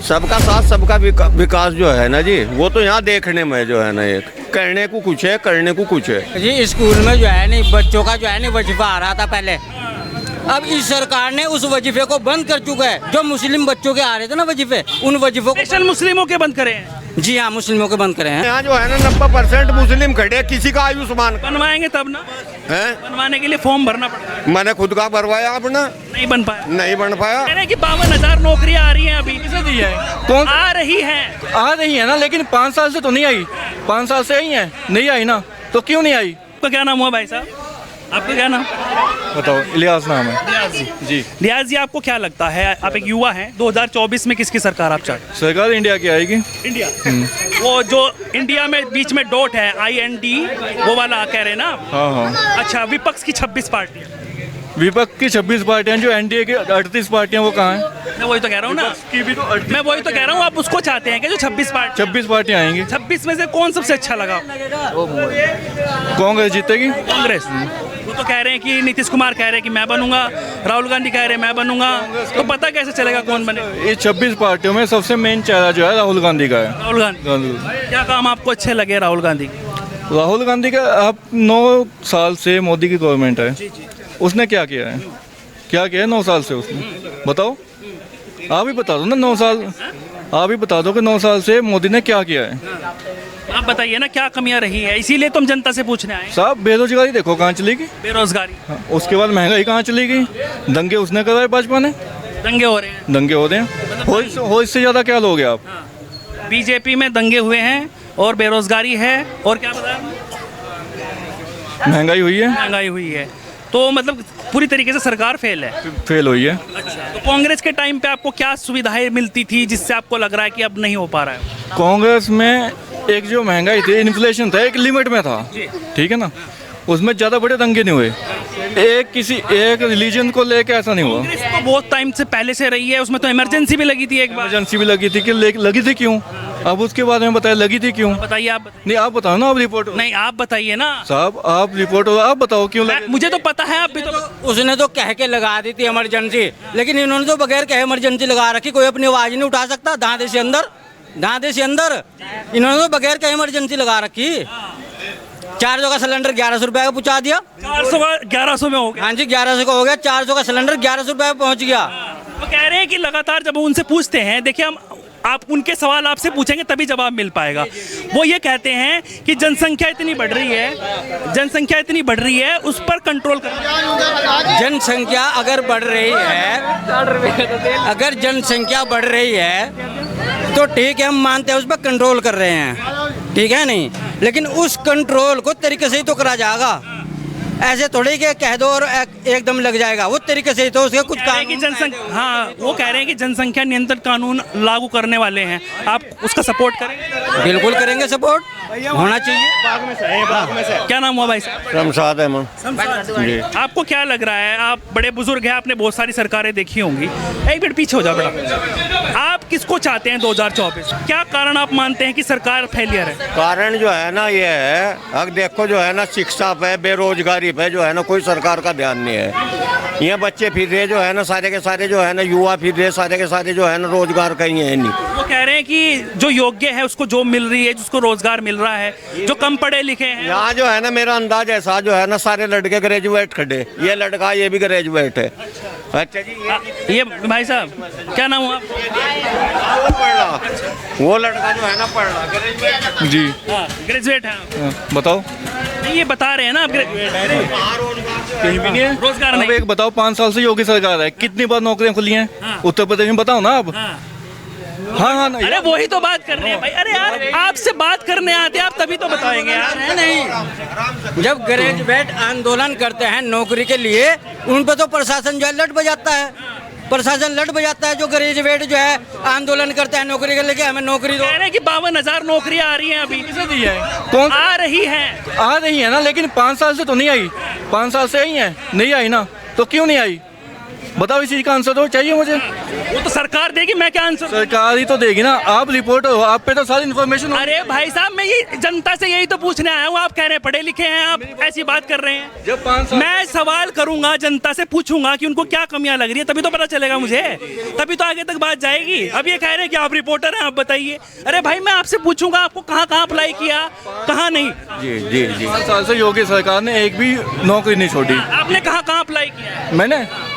सबका साथ सबका विकास जो है ना जी, वो तो यहाँ देखने में जो है ना, एक कहने को कुछ है, करने को कुछ है जी। स्कूल में जो है नहीं बच्चों का जो है नहीं वजीफा आ रहा था पहले, अब इस सरकार ने उस वजीफे को बंद कर चुका है। जो मुस्लिम बच्चों के आ रहे थे ना वजीफे, उन वजीफों को स्पेशल मुस्लिमों के बंद करे हैं। जी हाँ, मुस्लिमों के बंद करे हैं। यहाँ जो है ना 90% मुस्लिम खड़े हैं, किसी का आयुष्मान बनवाएंगे तब ना, है। बनवाने के लिए फॉर्म भरना पड़ता है। मैंने खुद का भरवाया अपना, नहीं बन पाया। नहीं बन पाया। कह रहे हैं कि 52,000 नौकरियां आ रही हैं अभी। किसे दी है? कौन आ रही हैं। आ रही है ना, लेकिन 5 साल से तो नहीं आई। 5 साल से आई है, नहीं आई ना, तो क्यों नहीं आई? आपका क्या नाम हुआ भाई साहब? आपका क्या नाम? बताओ। इलियास नाम है लियाज जी। जी। लियाज जी, आपको क्या लगता है, आप एक युवा हैं, 2024 में किसकी सरकार आप चाहते हैं? सरकार इंडिया की आएगी। इंडिया। वो जो इंडिया में बीच में डॉट है IND, वो वाला कह रहे हैं ना? हाँ हाँ। अच्छा, विपक्ष की 26 पार्टियां। विपक्ष की 26 पार्टियां, जो एनडीए की 38 पार्टियां, वो कहाँ हैं? मैं वही तो कह रहा हूँ ना, की भी तो मैं वही तो कह रहा हूँ, आप उसको चाहते हैं कि जो 26 पार्टी 26 पार्टियां आएंगी। 26 में से कौन सबसे अच्छा लगा? कांग्रेस जीतेगी। कांग्रेस। वो तो कह रहे हैं कि नीतीश कुमार कह रहे हैं कि मैं बनूंगा, राहुल गांधी कह रहे हैं मैं बनूंगा, तो पता कैसे चलेगा कौन बने? ये 26 पार्टियों में सबसे मेन चेहरा जो है राहुल गांधी का है। राहुल गांधी। क्या काम आपको अच्छे लगे राहुल गांधी? राहुल गांधी का अब 9 साल से मोदी की गवर्नमेंट है, उसने क्या किया है? क्या किया है 9 साल से उसने? बताओ, आप ही बता दो ना। 9 साल आप ही बता दो कि 9 साल से मोदी ने क्या किया है। आप बताइए ना, क्या कमियां रही है, इसीलिए तुम जनता से पूछने आए। साहब, बेरोजगारी देखो कहाँ चली गई। बेरोजगारी। हाँ, उसके बाद महंगाई कहाँ चली गई। दंगे उसने कराए भाजपा ने। दंगे हो रहे हैं। दंगे हो रहे हैं। हो इससे ज़्यादा क्या लोगे आप? बीजेपी में दंगे हुए हैं और बेरोजगारी है और क्या बताया? महंगाई हुई है। महंगाई हुई है, तो मतलब पूरी तरीके से सरकार फेल है। फेल हुई है। तो कांग्रेस के टाइम पे आपको क्या सुविधाएं मिलती थी जिससे आपको लग रहा है कि अब नहीं हो पा रहा है? कांग्रेस में एक जो महंगाई थी, इन्फ्लेशन था, एक लिमिट में था, ठीक है ना, उसमें ज़्यादा बड़े दंगे नहीं हुए। एक रिलीजन को लेके ऐसा नहीं हुआ। कांग्रेस तो बहुत टाइम से पहले से रही है, उसमें तो इमरजेंसी भी लगी थी एक बार। इमरजेंसी भी लगी थी कि लगी थी क्यों? अब उसके बारे में बताया लगी थी क्यों? बताइए आप। नहीं, आप बताओ ना, आप रिपोर्ट। नहीं, आप बताइए ना साहब, आप रिपोर्ट, आप बताओ क्यों लगी? मुझे तो पता है, आप भी तो। उसने तो कह के लगा दी थी इमरजेंसी, लेकिन इन्होंने तो बगैर कहे इमरजेंसी लगा रखी। कोई अपनी आवाज नहीं उठा सकता। धांधे से अंदर इन्होंने तो बगैर कहे इमरजेंसी लगा रखी। 400 का सिलेंडर 1100 रुपए का पहुंचा दिया। 400 का 1100 में हो गया। हाँ जी, 1100 का हो गया। 400 का सिलेंडर 1100 रुपए में पहुंच गया। वो कह रहे हैं कि लगातार जब उनसे पूछते हैं, देखिए हम आप उनके सवाल आपसे पूछेंगे तभी जवाब मिल पाएगा। वो ये कहते हैं कि जनसंख्या इतनी बढ़ रही है, उस पर कंट्रोल करना। जनसंख्या अगर बढ़ रही है, तो ठीक है, हम मानते हैं उस पर कंट्रोल कर रहे हैं, ठीक है नहीं, लेकिन उस कंट्रोल को तरीके से ही तो करा जाएगा। ऐसे थोड़ी कि कह दो और एकदम लग जाएगा। वो तरीके से ही तो उसके कुछ काम। हाँ, वो कह रहे हैं कि जनसंख्या नियंत्रण कानून लागू करने वाले हैं, आप उसका सपोर्ट करेंगे? बिल्कुल करेंगे, सपोर्ट होना चाहिए। क्या नाम हुआ भाई साहब? शमशाद अहमद जी। आपको क्या लग रहा है, आप बड़े बुजुर्ग हैं, आपने बहुत सारी सरकारें देखी होंगी, एक मिनट पीछे हो जाओ बेटा। आप किसको चाहते हैं 2024? क्या कारण आप मानते हैं कि सरकार फेलियर है? कारण जो है ना ये है, अब देखो जो है ना, शिक्षा पे, बेरोजगारी पे जो है ना, कोई सरकार का ध्यान नहीं है। ये बच्चे फिर रहे जो है ना, सारे के सारे जो है ना, युवा फिर रहे सारे के सारे जो है ना, रोजगार कहीं है नहीं। वो कह रहे हैं कि जो योग्य है उसको जॉब मिल रही है, जिसको रोजगार मिल रहा है, जो कम पढ़े लिखे हैं। यहाँ जो है ना, मेरा अंदाज ऐसा जो है ना, सारे लड़के ग्रेजुएट खड़े, ये लड़का ये भी ग्रेजुएट है। अच्छा जी, ये भाई साहब क्या नाम हुआ? वो लड़का जो है ना पढ़ रहा, ग्रेजुएट जी। ग्रेजुएट है। बताओ। नहीं, ये बता रहे हैं ना, कहीं भी नहीं है रोजगार अब नहीं। एक बताओ, 5 साल से योगी सरकार है, कितनी बार नौकरियां खुली हैं उत्तर प्रदेश में? बताओ ना आप। हाँ, नहीं। अरे वही तो बात कर रहे हैं भाई। अरे यार, आपसे बात करने आते आप तभी तो बताएंगे यार। नहीं, जब ग्रेजुएट आंदोलन करते हैं नौकरी के लिए, उन पर तो प्रशासन जो है लट बजाता है। जो ग्रेजुएट जो है आंदोलन करते हैं नौकरी के लिए, हमें नौकरी दो। कह रहे हैं कि 52,000 नौकरियां आ रही हैं अभी। किसे दी है? कौन आ रही हैं? आ रही है ना, लेकिन 5 साल से तो नहीं आई। 5 साल से आई है, नहीं आई ना, तो क्यों नहीं आई? बताओ इस चीज का आंसर तो चाहिए मुझे। वो तो सरकार देगी, मैं क्या आंसर। सरकार ही तो देगी ना, आप रिपोर्टर हो, आप पे तो सारी इन्फॉर्मेशन। अरे भाई साहब, मैं ये जनता से यही तो पूछने आया हूँ। आप कह रहे हैं पढ़े लिखे हैं, आप ऐसी बात कर रहे हैं। जब 5 साल मैं सवाल करूंगा, जनता से पूछूंगा कि उनको क्या कमियां लग रही है, तभी तो पता चलेगा मुझे, तभी तो आगे तक बात जाएगी। अब ये कह रहे हैं कि आप रिपोर्टर हैं, आप बताइए। अरे भाई, मैं आपसे पूछूंगा आपको कहाँ कहाँ अप्लाई किया, कहाँ नहीं। जी जी जी 5 साल से योगी सरकार ने एक भी नौकरी नहीं छोड़ी। आपने कहाँ कहाँ अप्लाई किया है?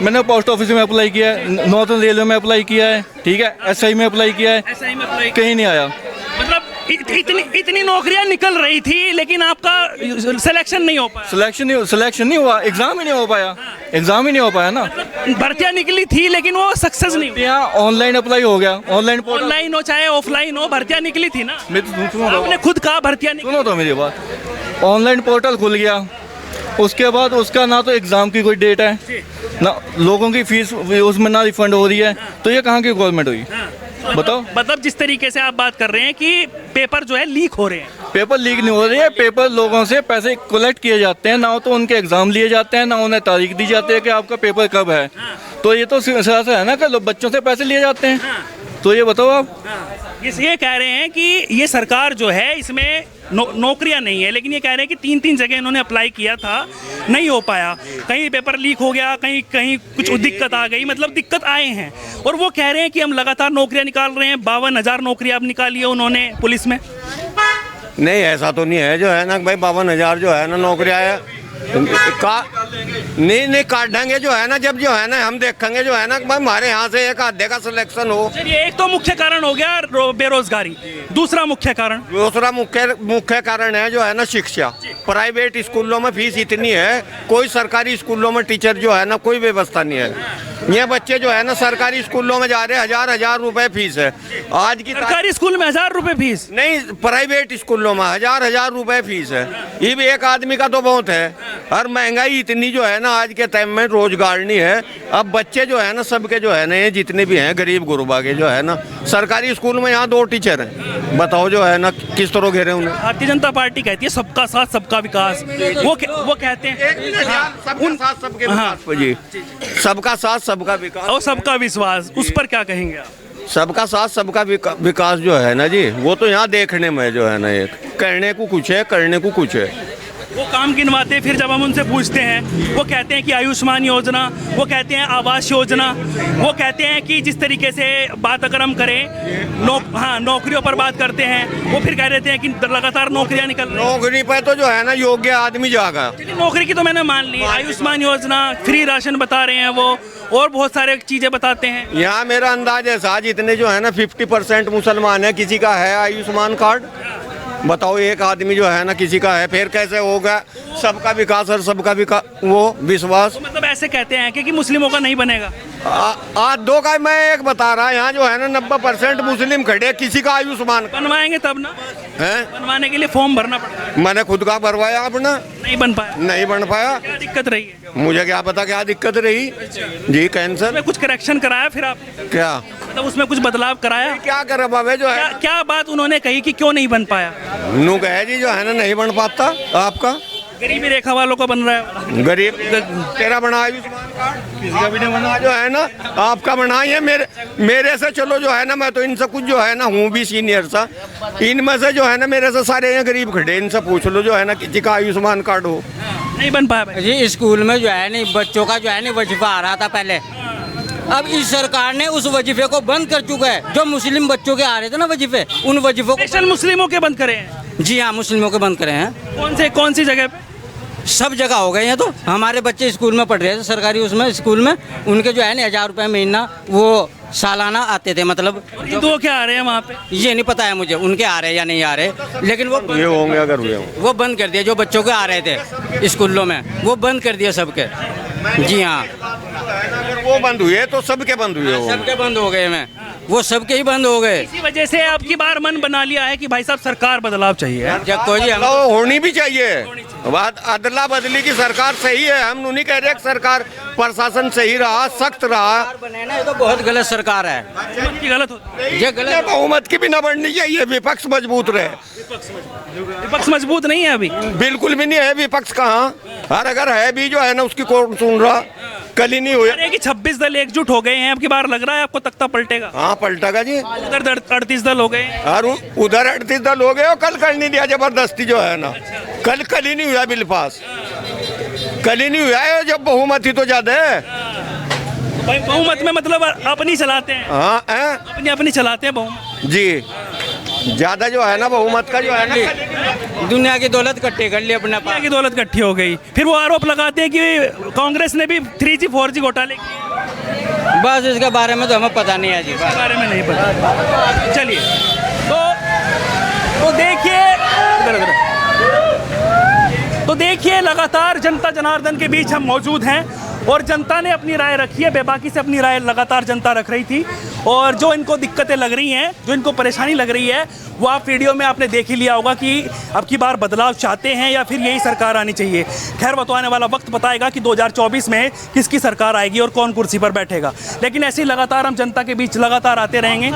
मैंने पोस्ट ऑफिस में अप्लाई किया है, नॉर्थन रेलवे में अप्लाई किया है, ठीक है, एसआई में अप्लाई किया है, SI में अप्लाई, कहीं नहीं आया। मतलब इतनी नौकरियां निकल रही थी, लेकिन आपका सिलेक्शन नहीं हो पाया। सिलेक्शन नहीं हुआ, एग्जाम ही नहीं हो पाया, एग्जाम ही नहीं हो पाया ना। भर्तियां निकली थी, लेकिन वो सक्सेस नहीं हुई। यहाँ ऑनलाइन अप्लाई हो गया, ऑनलाइन पोर्टल। ऑनलाइन हो चाहे ऑफलाइन हो, भर्तियां निकली थी ना। सुनो आपने खुद कहा भर्तियां निकली। सुनो तो मेरी बात, ऑनलाइन पोर्टल खुल गया, उसके बाद उसका ना तो एग्जाम की कोई डेट है, ना लोगों की फीस उसमें ना रिफंड हो रही है, तो ये कहाँ की गवर्नमेंट हुई बताओ। मतलब जिस तरीके से आप बात कर रहे हैं कि पेपर जो है लीक हो रहे हैं। पेपर लीक नहीं हो रही है, पेपर लोगों से पैसे कलेक्ट किए जाते हैं, ना तो उनके एग्जाम लिए जाते हैं, ना उन्हें तारीख दी जाती है कि आपका पेपर कब है। तो ये तो सियासत है ना कि बच्चों से पैसे लिए जाते हैं। तो ये बताओ आप। ये कह रहे हैं कि ये सरकार जो है इसमें नौकरियां नहीं है, लेकिन ये कह रहे हैं कि 3 जगह इन्होंने अप्लाई किया था, नहीं हो पाया। कहीं पेपर लीक हो गया, कहीं कहीं कुछ दिक्कत आ गई, मतलब दिक्कत आए हैं। और वो कह रहे हैं कि हम लगातार नौकरियां निकाल रहे हैं। 52,000 नौकरियां अब निकाली है उन्होंने पुलिस में। नहीं, ऐसा तो नहीं है जो है ना भाई 52,000 जो है ना नौकरियाँ है नहीं काटेंगे जो है ना, जब जो है ना हम देखेंगे जो है ना भाई हमारे यहाँ से एक आधे का सिलेक्शन हो। चलिए, एक तो मुख्य कारण हो गया बेरोजगारी, दूसरा मुख्य कारण है जो है ना शिक्षा। प्राइवेट स्कूलों में फीस इतनी है, कोई सरकारी स्कूलों में टीचर जो है ना कोई व्यवस्था नहीं है। ये बच्चे जो है ना सरकारी स्कूलों में जा रहे हैं, 1000 रुपए फीस है आज की। सरकारी स्कूल में 1000 रुपए फीस नहीं, प्राइवेट स्कूलों में 1000 रुपए फीस है। ये भी एक आदमी का तो बहुत है। और महंगाई इतनी जो है ना आज के टाइम में, रोजगार नहीं है। अब बच्चे जो है ना सबके जो है ना ये जितने भी हैं गरीब गुरबा के जो है ना सरकारी स्कूल में यहाँ 2 टीचर हैं, बताओ जो है ना किस तरह घेरे उन्हें। भारतीय जनता पार्टी कहती है सबका साथ सबका विकास। वो कहते हैं सबका साथ सबके विकास जी, सबका साथ सबका विकास और सबका विश्वास, उस पर क्या कहेंगे आप? सबका साथ सबका विकास जो है ना जी, वो तो यहाँ देखने में जो है ना ये कहने को कुछ है, करने को कुछ है। वो काम गिनवाते हैं, फिर जब हम उनसे पूछते हैं वो कहते हैं कि आयुष्मान योजना, वो कहते हैं आवास योजना, वो कहते हैं कि जिस तरीके से बात अगर हम करें नौकरियों पर बात करते हैं, वो फिर कह देते हैं कि लगातार नौकरियां निकल रही हैं। नौकरी पे तो जो है ना योग्य आदमी जाएगा। नौकरी की तो मैंने मान ली, आयुष्मान योजना, फ्री राशन बता रहे हैं वो, और बहुत सारे चीजें बताते हैं। यहाँ मेरा अंदाज है साज इतने जो है ना 50% मुसलमान है, किसी का है आयुष्मान कार्ड, बताओ एक आदमी जो है ना किसी का है, फिर कैसे होगा सबका विकास और सबका वो विश्वास। तो मतलब ऐसे कहते हैं कि मुस्लिमों का नहीं बनेगा। आज 2 का मैं एक बता रहा, यहाँ जो है ना 90% मुस्लिम खड़े, किसी का आयुष्मान बनवाएंगे तब ना है, बनवाने के लिए फॉर्म भरना पड़ता है। मैंने खुद का भरवाया अपना, नहीं बन पाया। नहीं बन पाया। क्या दिक्कत रही है? मुझे क्या पता क्या दिक्कत रही जी। कैंसर में कुछ करेक्शन कराया फिर आप? क्या मतलब उसमें कुछ बदलाव कराया? क्या करे बाबे जो है क्या बात उन्होंने कही कि क्यों नहीं बन पाया? नू कहे जी जो है ना नहीं बन पाता आपका, गरीबी रेखा वालों को बन रहा है। गरीब तेरा बना आयुष्मान कार्ड, किसी का भी नहीं बना जो है ना, आपका बना है। मेरे से चलो जो है ना, मैं तो इनसे कुछ जो है ना हूँ भी सीनियर सा, इनमें से जो है ना मेरे से सारे यहाँ गरीब खड़े, इनसे पूछ लो जो है ना किसी का आयुष्मान कार्ड हो। नहीं बन पाया भाई जी। स्कूल में जो है नहीं बच्चों का जो है नहीं वजीफा आ रहा था पहले, अब इस सरकार ने उस वजीफे को बंद कर चुका है। जो मुस्लिम बच्चों के आ रहे थे ना वजीफे, उन वजीफों को स्पेशल मुस्लिमों के बंद करे हैं। जी हाँ, मुस्लिमों के बंद करे हैं। कौन सी जगह पे? सब जगह हो गए हैं। तो हमारे बच्चे स्कूल में पढ़ रहे थे, सरकारी उसमें स्कूल में, उनके जो है ना 1000 रुपये महीना वो सालाना आते थे। मतलब हिंदुओं के आ रहे हैं वहाँ पे? ये नहीं पता है मुझे उनके आ रहे हैं या नहीं आ रहे, लेकिन वो ये होंगे अगर हुए हों। वो बंद कर दिया। जो बच्चों के आ रहे थे स्कूलों में वो बंद कर दिया सबके। जी हाँ, अगर वो बंद हुए तो सबके बंद हुए हो। सबके बंद हो गए में, वो सबके ही बंद हो गए। इसी वजह से अब की बार मन बना लिया है कि भाई साहब सरकार बदलाव चाहिए। जब जी हम होनी भी चाहिए, बात अदला बदली की सरकार सही है, हम नहीं कह रहे सरकार प्रशासन सही रहा, सख्त रहा। बने ना, ये तो बहुत गलत सरकार है। हुकूमत की गलत होती ये गलत। बहुमत की भी न बढ़नी चाहिए, विपक्ष मजबूत रहे। विपक्ष मजबूत नहीं है अभी, बिल्कुल भी नहीं है विपक्ष कहाँ, और अगर है भी जो है ना उसकी कौन सुन रहा। कल ही नहीं हुआ। अरे कि 26 दल एकजुट हो गए हैं, अब की बार लग रहा है आपको तख्ता पलटेगा। हाँ पलटेगा जी। उधर 38 दल हो गए हैं। और उधर 38 दल हो गए और कल कर नहीं दिया जबरदस्ती जो है ना। कल ही नहीं हुआ बिल पास, कल ही नहीं हुआ है जब बहुमत ही तो ज्यादा है। भाई बहुमत में मतलब अपनी चलाते हैं। हाँ अपनी चलाते हैं बहुमत। जी, ज्यादा जो है ना बहुमत का जो है ना। दुनिया की दौलत इकट्ठी कर ली अपने दुनिया पास। की दौलत इकट्ठी हो गई। फिर वो आरोप लगाते हैं कि कांग्रेस ने भी 3G 4G घोटाले किए। बस इसके बारे में तो हमें पता नहीं है जी। इसके बारे में नहीं पता। चलिए तो देखिए लगातार जनता जनार्दन के बीच हम मौजूद हैं और जनता ने अपनी राय रखी है, बेबाकी से अपनी राय लगातार जनता रख रही थी। और जो इनको दिक्कतें लग रही हैं, जो इनको परेशानी लग रही है, वो आप वीडियो में आपने देख ही लिया होगा कि अब की बार बदलाव चाहते हैं या फिर यही सरकार आनी चाहिए। खैर वो तो आने वाला वक्त बताएगा कि 2024 में किसकी सरकार आएगी और कौन कुर्सी पर बैठेगा। लेकिन ऐसे ही लगातार हम जनता के बीच लगातार आते रहेंगे।